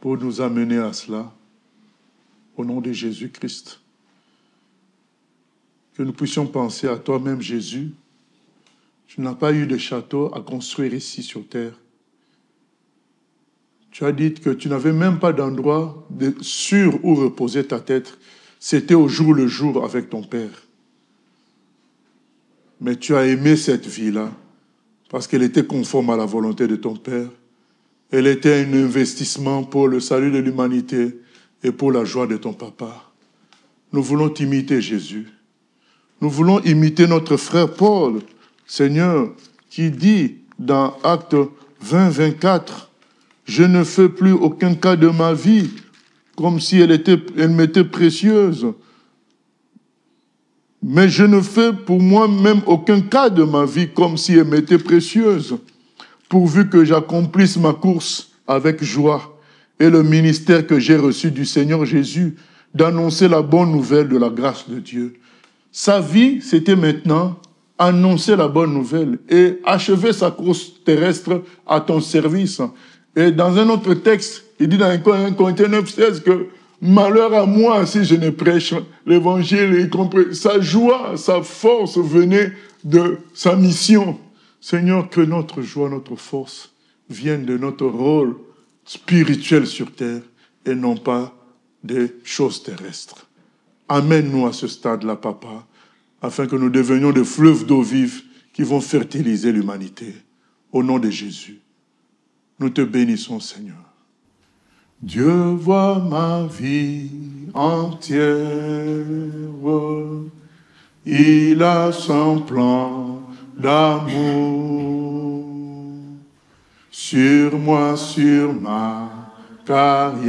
pour nous amener à cela. Au nom de Jésus-Christ. Que nous puissions penser à toi-même, Jésus. Tu n'as pas eu de château à construire ici sur terre. Tu as dit que tu n'avais même pas d'endroit sûr où reposer ta tête. C'était au jour le jour avec ton Père. Mais tu as aimé cette vie-là parce qu'elle était conforme à la volonté de ton Père. Elle était un investissement pour le salut de l'humanité et pour la joie de ton Papa. Nous voulons t'imiter, Jésus. Nous voulons imiter notre frère Paul, Seigneur, qui dit dans Actes 20, 24, « Je ne fais plus aucun cas de ma vie comme si elle m'était précieuse. Mais je ne fais pour moi-même aucun cas de ma vie comme si elle m'était précieuse, pourvu que j'accomplisse ma course avec joie et le ministère que j'ai reçu du Seigneur Jésus, d'annoncer la bonne nouvelle de la grâce de Dieu. » Sa vie, c'était maintenant annoncer la bonne nouvelle et achever sa course terrestre à ton service. Et dans un autre texte, il dit dans 1 Corinthiens 9:16 que malheur à moi si je ne prêche l'évangile, y compris sa joie, sa force venait de sa mission. Seigneur, que notre joie, notre force viennent de notre rôle spirituel sur terre et non pas des choses terrestres. Amène-nous à ce stade-là, Papa, afin que nous devenions des fleuves d'eau vive qui vont fertiliser l'humanité. Au nom de Jésus, nous te bénissons, Seigneur. Dieu voit ma vie entière. Il a son plan d'amour sur moi, sur ma carrière.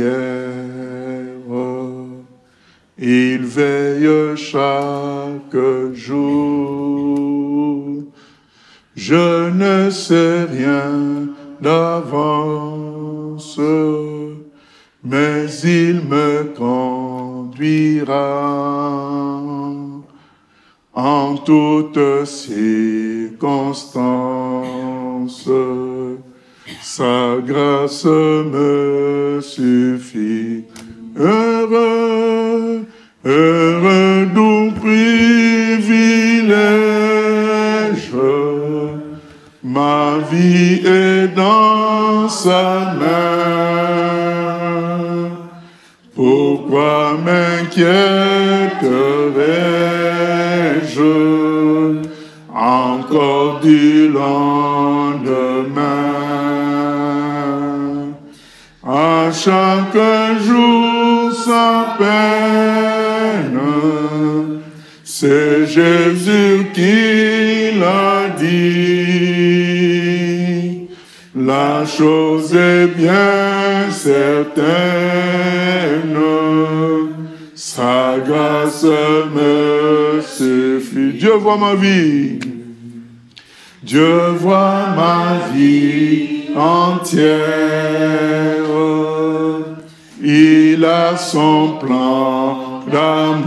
Il veille chaque jour. Je ne sais rien d'avance, mais il me conduira en toutes circonstances. Sa grâce me suffit. Heureux, heureux doux privilège. Ma vie est dans sa main. Pourquoi m'inquiéterais-je encore du lendemain? À chaque jour sa peine, c'est Jésus qui l'a dit. La chose est bien certaine, sa grâce me suffit. Dieu voit ma vie, Dieu voit ma vie entière. Il a son plan d'amour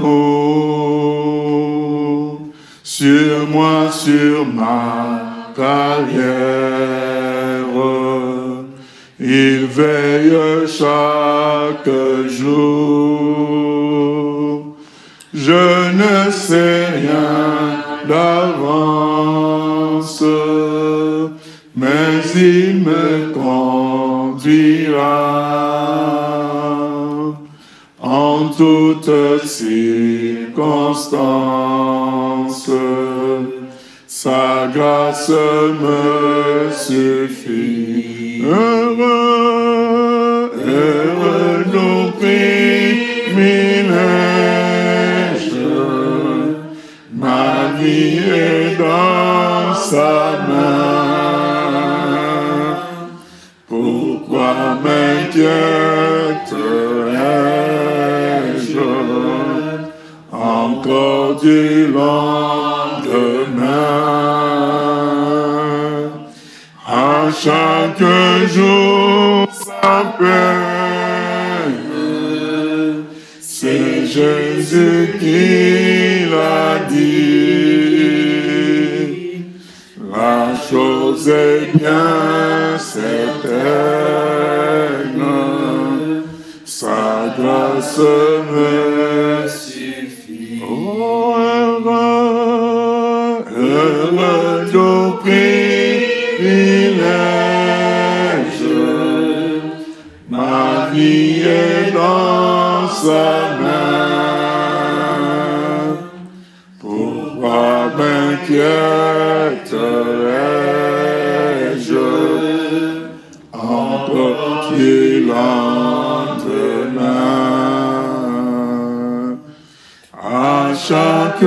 sur moi, sur ma carrière. Il veille chaque jour. Je ne sais rien d'avance, mais il me conduira en toutes circonstances. Sa grâce me suffit. Heureux, heureux nos privilèges. Ma vie est dans sa main. Pourquoi m'inquiéterais-je encore du lendemain? À chaque jour sa peine, c'est Jésus qui l'a dit. La chose est bien certaine, sa grâce me suffit. Oh, heureux, heureux nos privilèges, ma vie est dans sa main. Pourquoi m'inquiéterais-je encore du lendemain? À chaque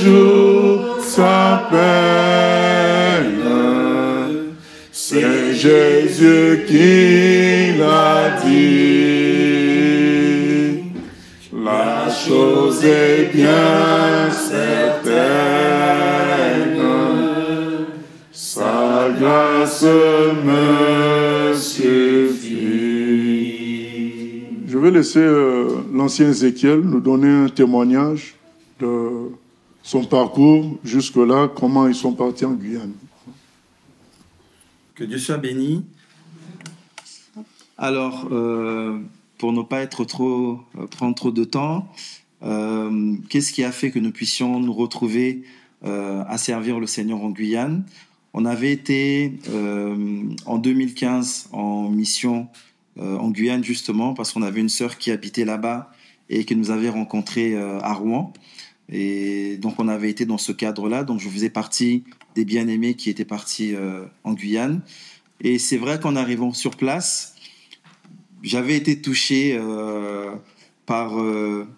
jour sa peine, c'est Jésus qui l'a dit. La chose est bien certaine, sa grâce me suffit. Je vais laisser l'ancien Ézéchiel nous donner un témoignage de son parcours jusque-là, comment ils sont partis en Guyane. Que Dieu soit béni. Alors, pour ne pas prendre trop de temps, qu'est-ce qui a fait que nous puissions nous retrouver à servir le Seigneur en Guyane? On avait été en 2015 en mission en Guyane, justement, parce qu'on avait une sœur qui habitait là-bas et que nous avait rencontrée à Rouen. Et donc, on avait été dans ce cadre-là. Donc, je faisais partie des bien-aimés qui étaient partis en Guyane. Et c'est vrai qu'en arrivant sur place, j'avais été touché par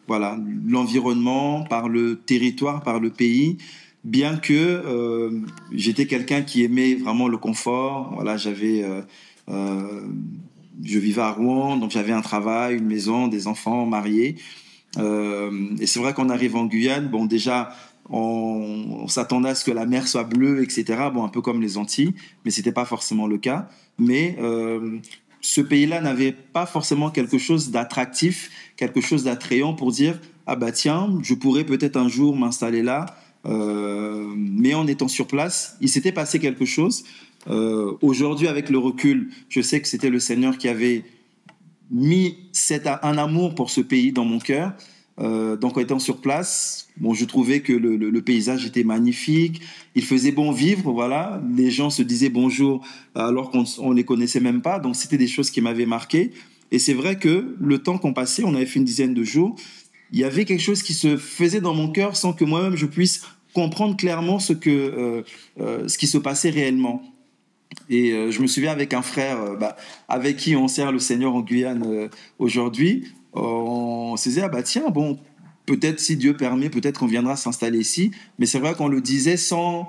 voilà, l'environnement, par le territoire, par le pays, bien que j'étais quelqu'un qui aimait vraiment le confort. Voilà, euh, je vivais à Rouen, donc j'avais un travail, une maison, des enfants, mariés. Et c'est vrai qu'on arrive en Guyane, bon déjà, on s'attendait à ce que la mer soit bleue, etc. Bon, un peu comme les Antilles, mais c'était pas forcément le cas. Mais ce pays-là n'avait pas forcément quelque chose d'attractif, quelque chose d'attrayant pour dire, ah bah tiens, je pourrais peut-être un jour m'installer là. Mais en étant sur place, il s'était passé quelque chose. Aujourd'hui, avec le recul, je sais que c'était le Seigneur qui avait mis un amour pour ce pays dans mon cœur. Donc en étant sur place, bon, je trouvais que le paysage était magnifique, il faisait bon vivre, voilà. Les gens se disaient bonjour alors qu'on ne les connaissait même pas. Donc c'était des choses qui m'avaient marqué. Et c'est vrai que le temps qu'on passait, on avait fait une dizaine de jours, il y avait quelque chose qui se faisait dans mon cœur sans que moi-même je puisse comprendre clairement ce qui se passait réellement. Et je me souviens avec un frère avec qui on sert le Seigneur en Guyane aujourd'hui, on se disait, ah bah tiens, bon, peut-être si Dieu permet, peut-être qu'on viendra s'installer ici. Mais c'est vrai qu'on le disait sans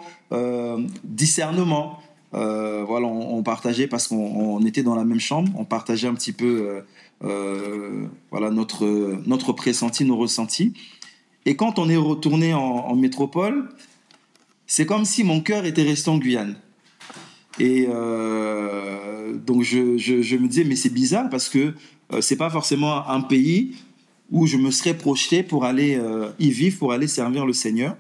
discernement. Voilà, on partageait parce qu'on était dans la même chambre, on partageait un petit peu voilà, notre pressenti, nos ressentis. Et quand on est retourné en métropole, c'est comme si mon cœur était resté en Guyane. Et donc je me disais, mais c'est bizarre parce que c'est pas forcément un pays où je me serais projeté pour aller y vivre, pour aller servir le Seigneur.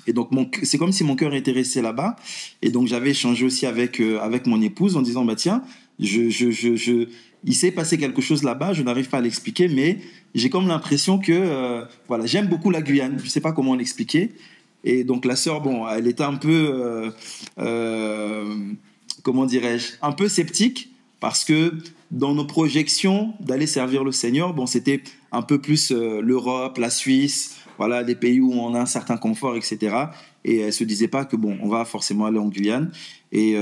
Et donc c'est comme si mon cœur était resté là-bas. Et donc j'avais échangé aussi avec mon épouse en disant, bah tiens, il s'est passé quelque chose là-bas, je n'arrive pas à l'expliquer, mais j'ai comme l'impression que voilà, j'aime beaucoup la Guyane. Je sais pas comment l'expliquer. Et donc la sœur, bon, elle était un peu, comment dirais-je, un peu sceptique parce que dans nos projections d'aller servir le Seigneur, bon, c'était un peu plus l'Europe, la Suisse, voilà, des pays où on a un certain confort, etc. Et elle se disait pas que bon, on va forcément aller en Guyane. Et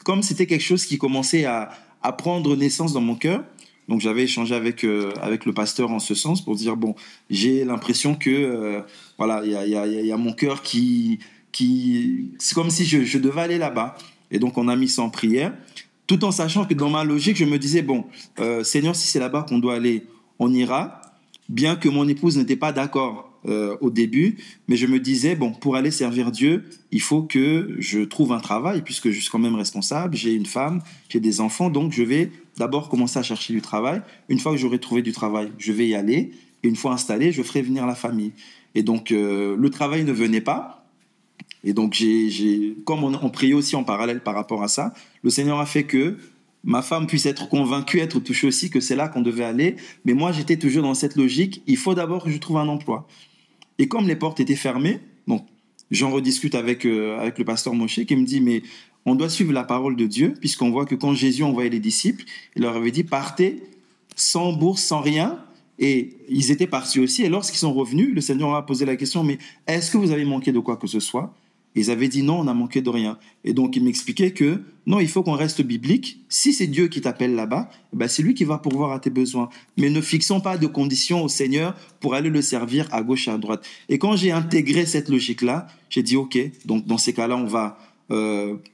comme c'était quelque chose qui commençait à prendre naissance dans mon cœur, donc j'avais échangé avec le pasteur en ce sens pour dire bon, j'ai l'impression que voilà, il y a mon cœur qui c'est comme si je devais aller là-bas. Et donc on a mis ça en prière, tout en sachant que dans ma logique, je me disais bon, Seigneur, si c'est là-bas qu'on doit aller, on ira. Bien que mon épouse n'était pas d'accord au début, mais je me disais, bon, pour aller servir Dieu, il faut que je trouve un travail, puisque je suis quand même responsable, j'ai une femme, j'ai des enfants, donc je vais d'abord commencer à chercher du travail. Une fois que j'aurai trouvé du travail, je vais y aller, et une fois installé, je ferai venir la famille. Et donc, le travail ne venait pas, et donc, comme on priait aussi en parallèle par rapport à ça, le Seigneur a fait que ma femme puisse être convaincue, être touchée aussi que c'est là qu'on devait aller. Mais moi, j'étais toujours dans cette logique, il faut d'abord que je trouve un emploi. Et comme les portes étaient fermées, donc j'en rediscute avec le pasteur Moshe qui me dit, mais on doit suivre la parole de Dieu, puisqu'on voit que quand Jésus envoyait les disciples, il leur avait dit, partez sans bourse, sans rien. Et ils étaient partis aussi. Et lorsqu'ils sont revenus, le Seigneur leur a posé la question, mais est-ce que vous avez manqué de quoi que ce soit? Ils avaient dit non, on a manqué de rien. Et donc, il m'expliquait que non, il faut qu'on reste biblique. Si c'est Dieu qui t'appelle là-bas, ben c'est lui qui va pourvoir à tes besoins. Mais ne fixons pas de conditions au Seigneur pour aller le servir à gauche et à droite. Et quand j'ai intégré cette logique-là, j'ai dit OK, donc dans ces cas-là, on va,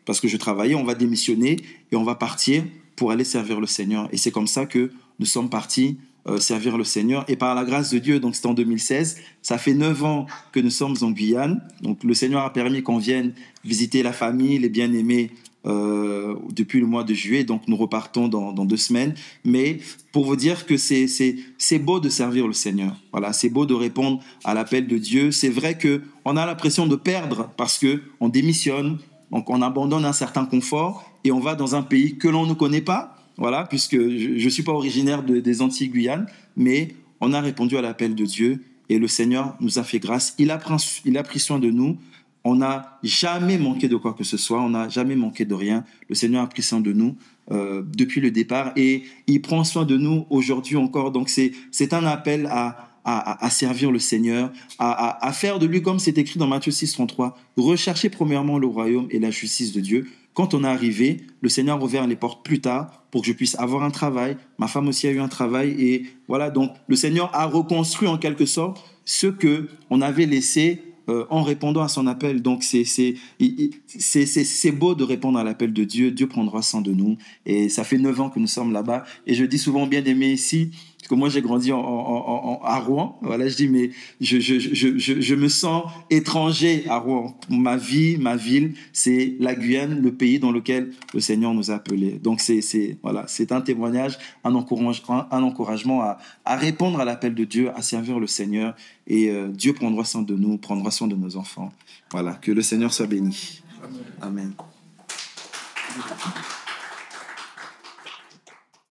parce que je travaillais, on va démissionner et on va partir pour aller servir le Seigneur. Et c'est comme ça que nous sommes partis servir le Seigneur. Et par la grâce de Dieu, donc c'était en 2016, ça fait 9 ans que nous sommes en Guyane. Donc le Seigneur a permis qu'on vienne visiter la famille, les bien-aimés depuis le mois de juillet. Donc nous repartons dans 2 semaines. Mais pour vous dire que c'est beau de servir le Seigneur. Voilà, c'est beau de répondre à l'appel de Dieu. C'est vrai qu'on a l'impression de perdre parce qu'on démissionne, donc on abandonne un certain confort et on va dans un pays que l'on ne connaît pas. Voilà, puisque je ne suis pas originaire des Antilles-Guyane, mais on a répondu à l'appel de Dieu et le Seigneur nous a fait grâce. Il a pris soin de nous. On n'a jamais manqué de quoi que ce soit. On n'a jamais manqué de rien. Le Seigneur a pris soin de nous depuis le départ et il prend soin de nous aujourd'hui encore. Donc c'est un appel à servir le Seigneur, à faire de lui, comme c'est écrit dans Matthieu 6, 33, rechercher premièrement le royaume et la justice de Dieu. quand on est arrivé, le Seigneur a ouvert les portes plus tard pour que je puisse avoir un travail. Ma femme aussi a eu un travail. Et voilà, donc le Seigneur a reconstruit en quelque sorte ce qu'on avait laissé en répondant à son appel. Donc c'est beau de répondre à l'appel de Dieu. Dieu prendra soin de nous. Et ça fait 9 ans que nous sommes là-bas. Et je dis souvent bien d'aimer ici, parce que moi j'ai grandi à Rouen. Voilà, je dis, mais je me sens étranger à Rouen. Ma vie, ma ville, c'est la Guyane, le pays dans lequel le Seigneur nous a appelés. Donc voilà, c'est un témoignage, un encouragement à répondre à l'appel de Dieu, à servir le Seigneur. Et Dieu prendra soin de nous, prendra soin de nos enfants. Voilà, que le Seigneur soit béni. Amen.